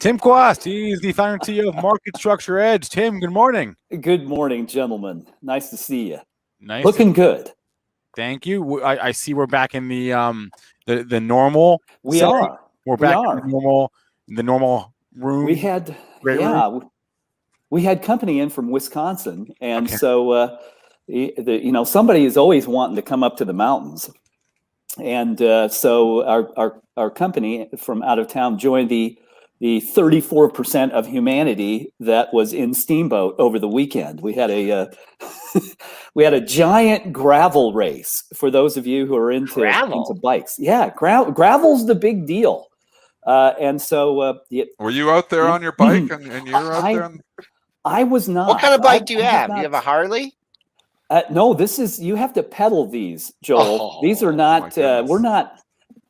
Tim Quast, he's the founder and CEO of Market Structure Edge. Tim, good morning. Good morning, gentlemen. Nice to see you. Nice. Looking good. Thank you. I see we're back in the normal. We are. We're back in the normal room. We had we had company in from Wisconsin, and so somebody is always wanting to come up to the mountains, and so our company from out of town joined the 34% of humanity that was in Steamboat over the weekend. We had a giant gravel race for those of you who are into bikes. Yeah, gravel's the big deal. And so were you out there on your bike and you're out there? I was not. What kind of bike do you have? Do you have a Harley? No, you have to pedal these, Joel. These are not. We're not.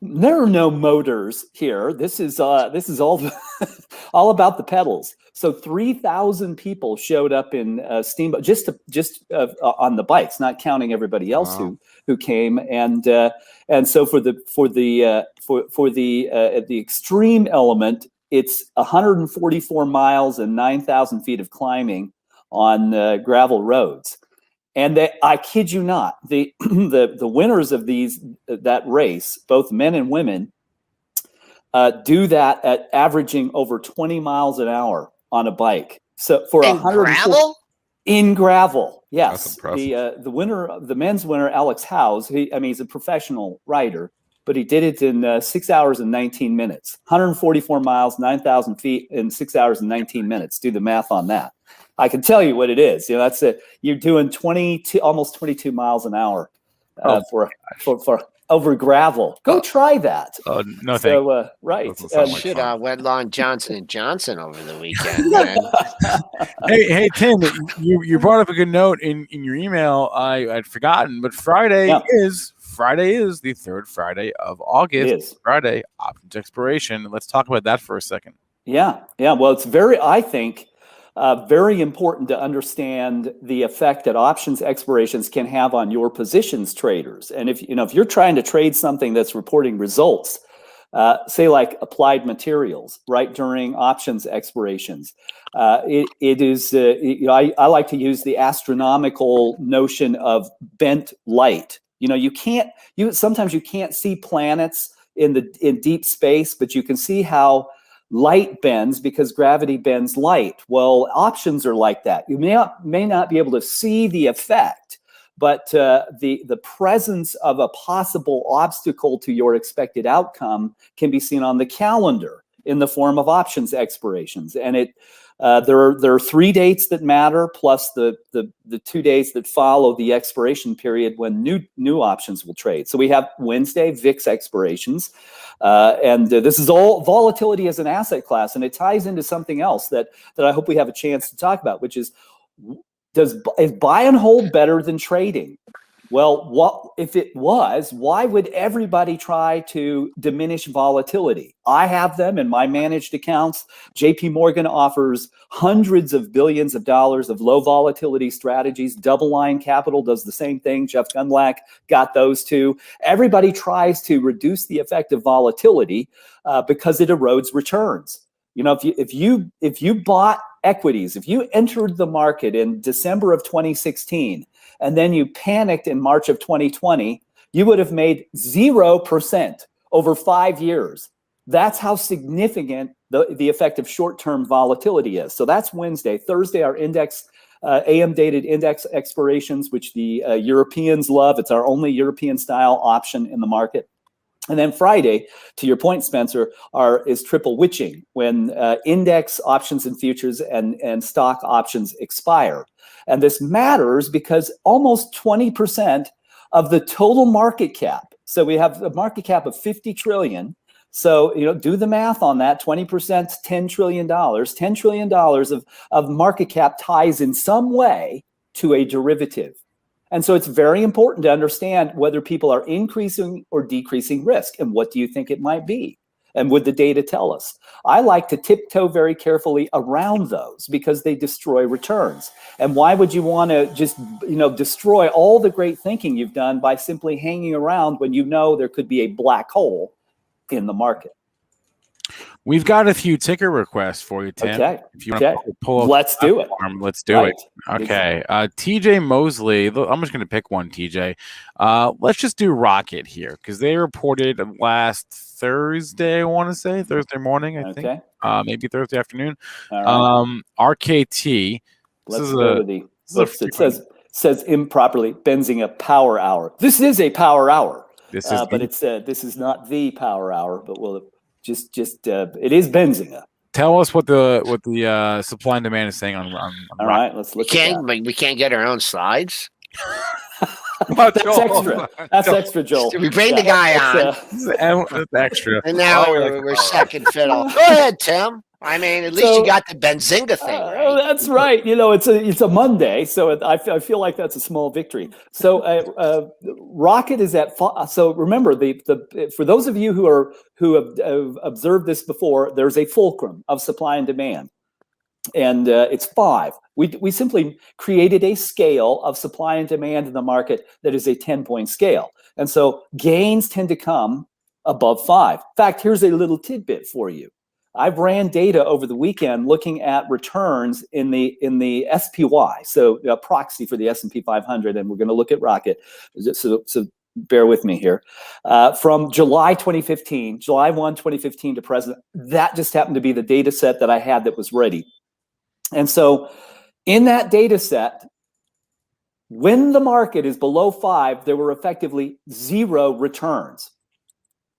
There are no motors here. This is all all about the pedals. So 3,000 people showed up in Steamboat just on the bikes, not counting everybody else who came. And so for the extreme element, it's 144 miles and 9,000 feet of climbing on gravel roads. And I kid you not, the winners of that race, both men and women, do that at averaging over 20 miles an hour on a bike. So for in gravel, yes. The winner, the men's winner, Alex Howes. He's a professional rider, but he did it in 6 hours and 19 minutes. 144 miles, 9,000 feet in 6 hours and 19 minutes. Do the math on that. I can tell you what it is. That's it. You're doing almost 22 miles an hour for over gravel. Go try that. Oh no, thank you. Right. Should went on Johnson & Johnson over the weekend. Man. hey Tim, you brought up a good note in your email. I'd forgotten, but Friday is the third Friday of August. Friday, options expiration. Let's talk about that for a second. Yeah. Well, it's I think. Very important to understand the effect that options expirations can have on your positions traders. And if you're trying to trade something that's reporting results, say like Applied Materials, right during options expirations, it is. I like to use the astronomical notion of bent light. Sometimes you can't see planets in deep space, but you can see how light bends because gravity bends light. Well, options are like that. You may not be able to see the effect, but the presence of a possible obstacle to your expected outcome can be seen on the calendar in the form of options expirations. And there are 3 dates that matter, plus the 2 days that follow the expiration period when new options will trade. So we have Wednesday, VIX expirations. And this is all volatility as an asset class, and it ties into something else that I hope we have a chance to talk about, which is is buy and hold better than trading? Well, if it was, why would everybody try to diminish volatility? I have them in my managed accounts. JP Morgan offers hundreds of billions of dollars of low volatility strategies. Double Line Capital does the same thing. Jeff Gundlach got those too. Everybody tries to reduce the effect of volatility because it erodes returns. If you bought equities, if you entered the market in December of 2016, and then you panicked in March of 2020, you would have made 0% over 5 years. That's how significant the effect of short-term volatility is. So that's Wednesday. Thursday, our index, AM-dated index expirations, which the Europeans love. It's our only European-style option in the market. And then Friday, to your point, Spencer, is triple witching, when index options and futures and stock options expire. And this matters because almost 20% of the total market cap, so we have a market cap of 50 trillion. So, do the math on that. 20%, $10 trillion. $10 trillion of market cap ties in some way to a derivative. And so it's very important to understand whether people are increasing or decreasing risk, and what do you think it might be? And would the data tell us? I like to tiptoe very carefully around those because they destroy returns. And why would you want to just, destroy all the great thinking you've done by simply hanging around when there could be a black hole in the market? We've got a few ticker requests for you, Tim. Okay. If you want to pull up, let's do it. Let's do it. Okay. TJ Mosley. I'm just going to pick one, TJ. Let's just do Rocket here because they reported last Thursday, I want to say Thursday morning, I think. Maybe Thursday afternoon. All right. RKT. Let's go to the list. It says improperly Benzinga power hour. This is a power hour. But this is not the power hour, but we'll just it is Benzinga. Tell us what the supply and demand is saying on all right, let's look at that. We can't get our own slides. That's extra. That's extra, Joel. We bring the guy on. That's extra. And now we're second fiddle. Go ahead, Tim. I mean, at least you got the Benzinga thing, right? That's right. It's a Monday, so I feel like that's a small victory. So Rocket is at. So remember, for those of you who have observed this before, there's a fulcrum of supply and demand, and it's 5. We simply created a scale of supply and demand in the market that is a 10-point scale, and so gains tend to come above 5. In fact, here's a little tidbit for you. I've ran data over the weekend looking at returns in the SPY, so a proxy for the S&P 500, and we're going to look at Rocket. So bear with me here. From July 1, 2015 to present, that just happened to be the data set that I had that was ready. And so in that data set, when the market is below 5, there were effectively 0 returns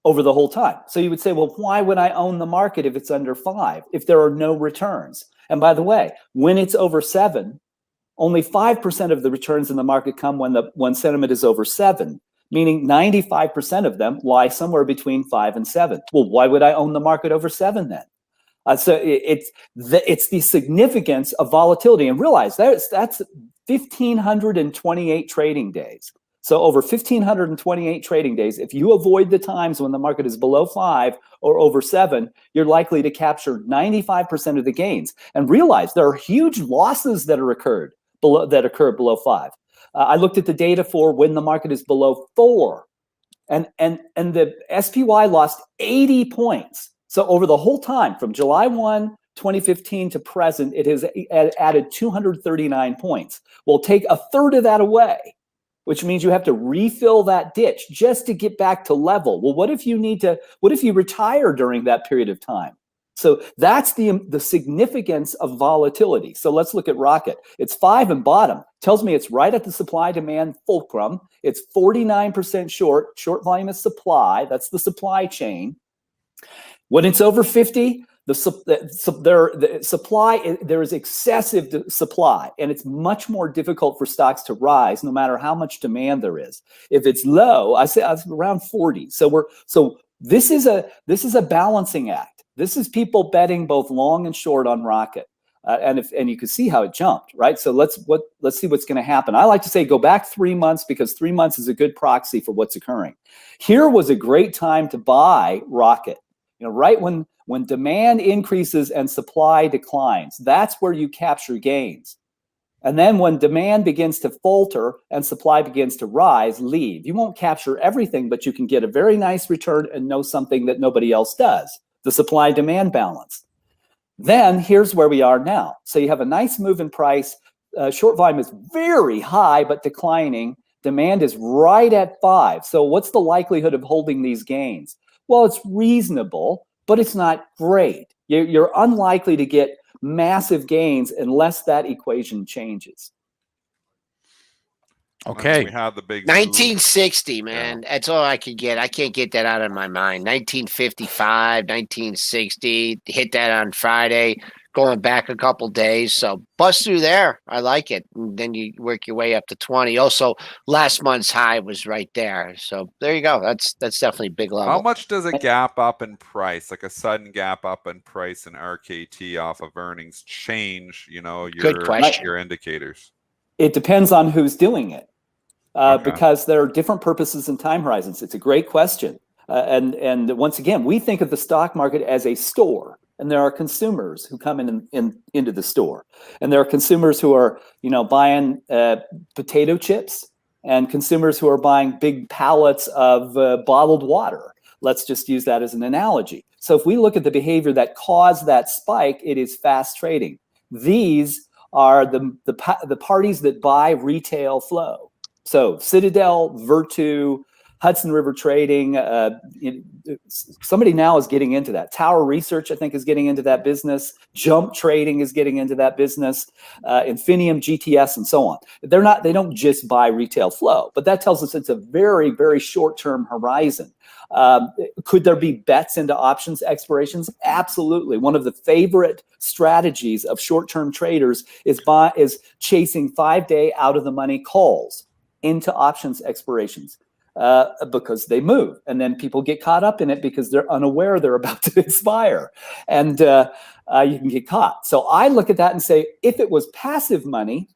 over the whole time. So you would say, well, why would I own the market if it's under 5, if there are no returns? And by the way, when it's over 7, only 5% of the returns in the market come when sentiment is over 7, meaning 95% of them lie somewhere between 5 and 7. Well, why would I own the market over 7 then? So it's the significance of volatility, and realize that's 1,528 trading days. So over 1,528 trading days, if you avoid the times when the market is below 5 or over 7, you're likely to capture 95% of the gains. And realize there are huge losses that occur below 5. I looked at the data for when the market is below 4, and the SPY lost 80 points. So over the whole time, from July 1, 2015 to present, it has added 239 points. We'll take a third of that away, which means you have to refill that ditch just to get back to level. Well, what if you retire during that period of time? So that's the significance of volatility. So let's look at Rocket. It's 5 and bottom. Tells me it's right at the supply-demand fulcrum. It's 49% short volume of supply. That's the supply chain. When it's over 50, there is excessive supply, and it's much more difficult for stocks to rise no matter how much demand there is. If it's low, I say around 40. So this is a balancing act. This is people betting both long and short on Rocket, and you can see how it jumped, right? So let's see what's going to happen. I like to say go back 3 months, because 3 months is a good proxy for what's occurring. Here was a great time to buy Rocket. Right when demand increases and supply declines, that's where you capture gains. And then when demand begins to falter and supply begins to rise, leave. You won't capture everything, but you can get a very nice return and know something that nobody else does, the supply-demand balance. Then here's where we are now. So you have a nice move in price. Short volume is very high but declining. Demand is right at 5. So what's the likelihood of holding these gains? Well, it's reasonable, but it's not great. You're unlikely to get massive gains unless that equation changes. Okay. We had the big 1960, man. That's all I could get. I can't get that out of my mind. 1955, 1960. Hit that on Friday. Going back a couple days, so bust through there. I like it. And then you work your way up to 20. Also, last month's high was right there. So there you go. That's definitely big level. How much does a gap up in price, like a sudden gap up in price in RKT off of earnings, change? Your indicators. It depends on who's doing it, because there are different purposes and time horizons. It's a great question, and once again, we think of the stock market as a store. And there are consumers who come into the store, and there are consumers who are, buying potato chips, and consumers who are buying big pallets of bottled water. Let's just use that as an analogy. So if we look at the behavior that caused that spike, it is fast trading. These are the parties that buy retail flow. So Citadel, Virtu, Hudson River Trading, somebody now is getting into that. Tower Research, I think, is getting into that business. Jump Trading is getting into that business. Infinium, GTS, and so on. They don't just buy retail flow, but that tells us it's a very, very short-term horizon. Could there be bets into options expirations? Absolutely. One of the favorite strategies of short-term traders is chasing 5-day out-of-the-money calls into options expirations. Because they move, and then people get caught up in it because they're unaware they're about to expire, and you can get caught. So I look at that and say, if it was passive money,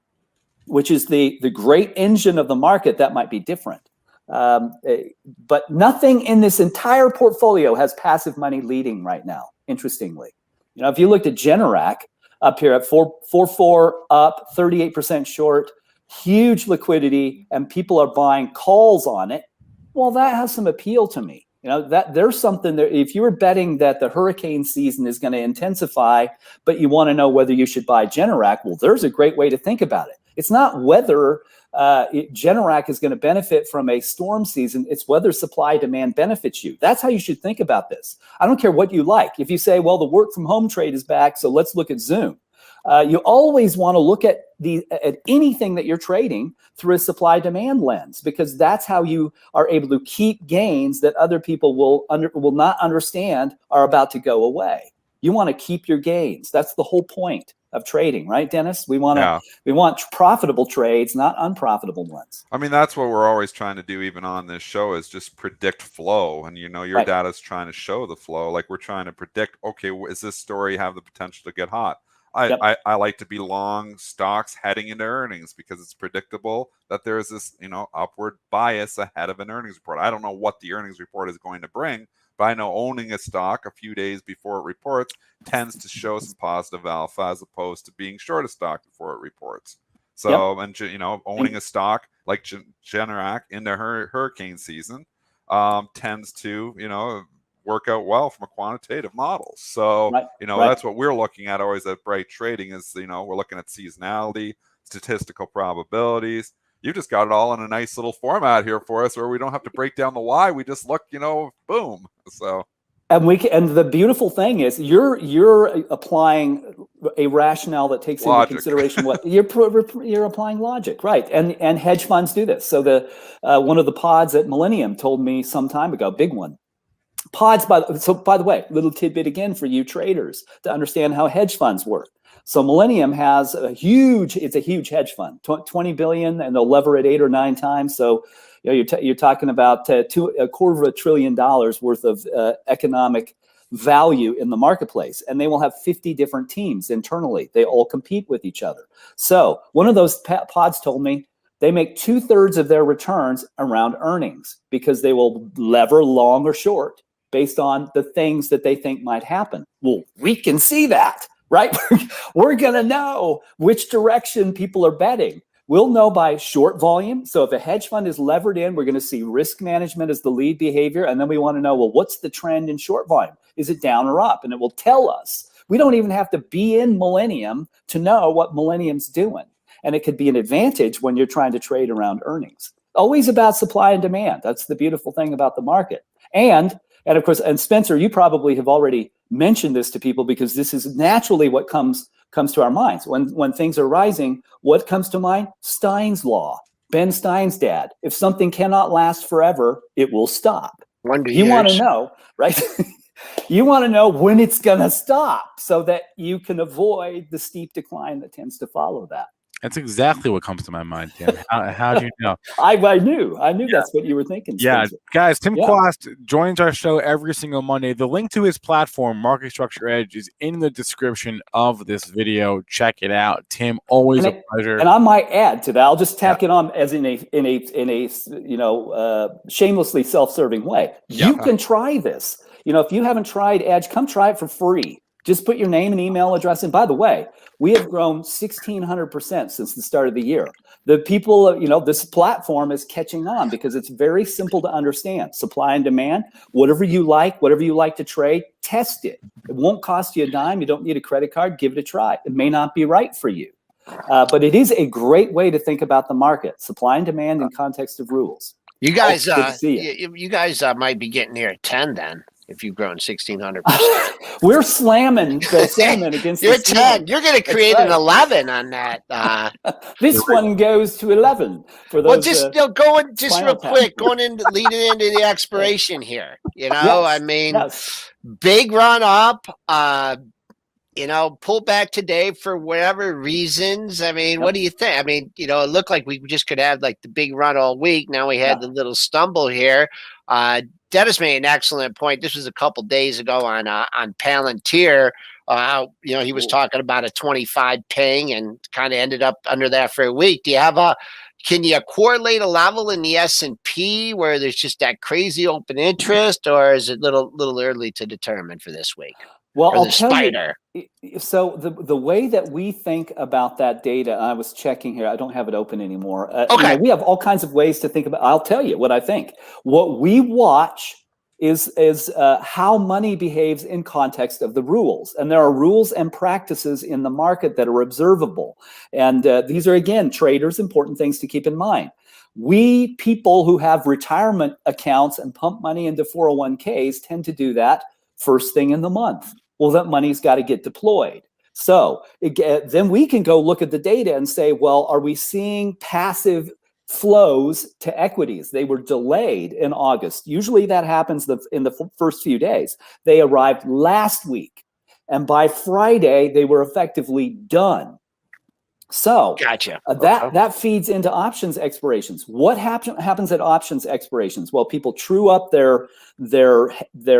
which is the great engine of the market, that might be different. But nothing in this entire portfolio has passive money leading right now. Interestingly, if you looked at Generac up here at 4.4 up, 38% short. Huge liquidity, and people are buying calls on it. Well, that has some appeal to me. That there's something there. If you were betting that the hurricane season is going to intensify, but you want to know whether you should buy Generac, well, there's a great way to think about it. It's not whether Generac is going to benefit from a storm season. It's whether supply demand benefits you. That's how you should think about this. I don't care what you like. If you say, well, the work from home trade is back, so let's look at Zoom. You always want to look at anything that you're trading through a supply demand lens, because that's how you are able to keep gains that other people will not understand are about to go away. You want to keep your gains. That's the whole point of trading, right, Dennis? We want profitable trades, not unprofitable ones. I mean, that's what we're always trying to do, even on this show, is just predict flow. And your data is trying to show the flow. Like, we're trying to predict, okay, is this story have the potential to get hot? I like to be long stocks heading into earnings because it's predictable that there's this, upward bias ahead of an earnings report. I don't know what the earnings report is going to bring, but I know owning a stock a few days before it reports tends to show some positive alpha as opposed to being short a stock before it reports. So, and owning a stock like Generac into hurricane season tends to, work out well from a quantitative model. So, that's what we're looking at always at Bright Trading is, we're looking at seasonality, statistical probabilities. You just got it all in a nice little format here for us where we don't have to break down the why. We just look, boom. So. And the beautiful thing is you're applying a rationale that takes into consideration what you're applying logic, right? And hedge funds do this. So one of the pods at Millennium told me some time ago, big one. Pods, by the way, little tidbit again for you traders to understand how hedge funds work. So Millennium has a huge hedge fund, 20 billion, and they'll lever it 8 or 9 times. So you're talking about $250 billion worth of economic value in the marketplace, and they will have 50 different teams internally. They all compete with each other. So one of those pods told me they make 2/3 of their returns around earnings because they will lever long or short based on the things that they think might happen. Well, we can see that, right? We're going to know which direction people are betting. We'll know by short volume. So if a hedge fund is levered in, we're going to see risk management as the lead behavior. And then we want to know, well, what's the trend in short volume? Is it down or up? And it will tell us. We don't even have to be in Millennium to know what Millennium's doing. And it could be an advantage when you're trying to trade around earnings. Always about supply and demand. That's the beautiful thing about the market. And of course, and Spencer, you probably have already mentioned this to people because this is naturally what comes to our minds. When things are rising, what comes to mind? Stein's law, Ben Stein's dad. If something cannot last forever, it will stop. You want to know, right? You want to know when it's going to stop so that you can avoid the steep decline that tends to follow that. That's exactly what comes to my mind, Tim. How'd you know? I knew that's what you were thinking. Yeah, Spencer. Guys, Tim Quast joins our show every single Monday. The link to his platform, Market Structure Edge, is in the description of this video. Check it out. Tim, always a pleasure. And I might add to that. I'll just tack it on as in a shamelessly self-serving way. You can try this. If you haven't tried Edge, come try it for free. Just put your name and email address. And by the way, we have grown 1,600% since the start of the year. The people, this platform is catching on because it's very simple to understand. Supply and demand, whatever you like to trade, test it. It won't cost you a dime. You don't need a credit card. Give it a try. It may not be right for you. But it is a great way to think about the market. Supply and demand in context of rules. You guys, you guys might be getting near 10 then. If you've grown 1,600%, we're slamming the sentiment against. You're 10. You're going to create an 11 on that. This one goes to 11 for those. Well, just going just real quick, leading into the expiration here. Big run up. Pull back today for whatever reasons. I mean, what do you think? I mean, it looked like we just could have like the big run all week. Now we had the little stumble here. Dennis made an excellent point. This was a couple days ago on Palantir. He was talking about a 25 ping and kind of ended up under that for a week. Do you have can you correlate a level in the S&P where there's just that crazy open interest, or is it little early to determine for this week? Well, I'll tell you. So the way that we think about that data, I was checking here. I don't have it open anymore. Okay. We have all kinds of ways to think about. I'll tell you what I think. What we watch is how money behaves in context of the rules, and there are rules and practices in the market that are observable. And these are, again, traders, important things to keep in mind. We people who have retirement accounts and pump money into 401ks tend to do that first thing in the month. Well, that money's got to get deployed. So then we can go look at the data and say, well, are we seeing passive flows to equities? They were delayed in August. Usually that happens in the first few days. They arrived last week. And by Friday, they were effectively done. So gotcha. That feeds into options expirations. What happens at options expirations? Well, people true up their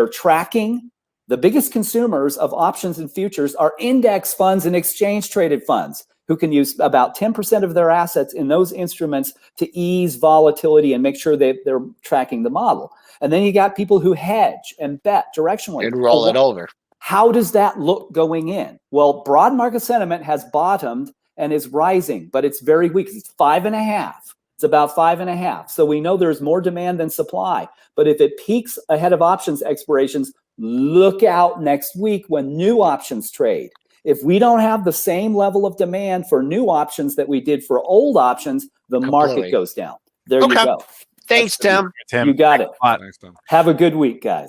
tracking. The biggest consumers of options and futures are index funds and exchange traded funds, who can use about 10% of their assets in those instruments to ease volatility and make sure they're tracking the model. And then you got people who hedge and bet directionally. And roll it over. How does that look going in? Well, broad market sentiment has bottomed and is rising, but it's very weak. It's 5.5. It's about 5.5. So we know there's more demand than supply. But if it peaks ahead of options expirations, look out next week when new options trade. If we don't have the same level of demand for new options that we did for old options, the market goes down. There you go. Thanks, Tim. You got it. Thanks, Tim. Have a good week, guys.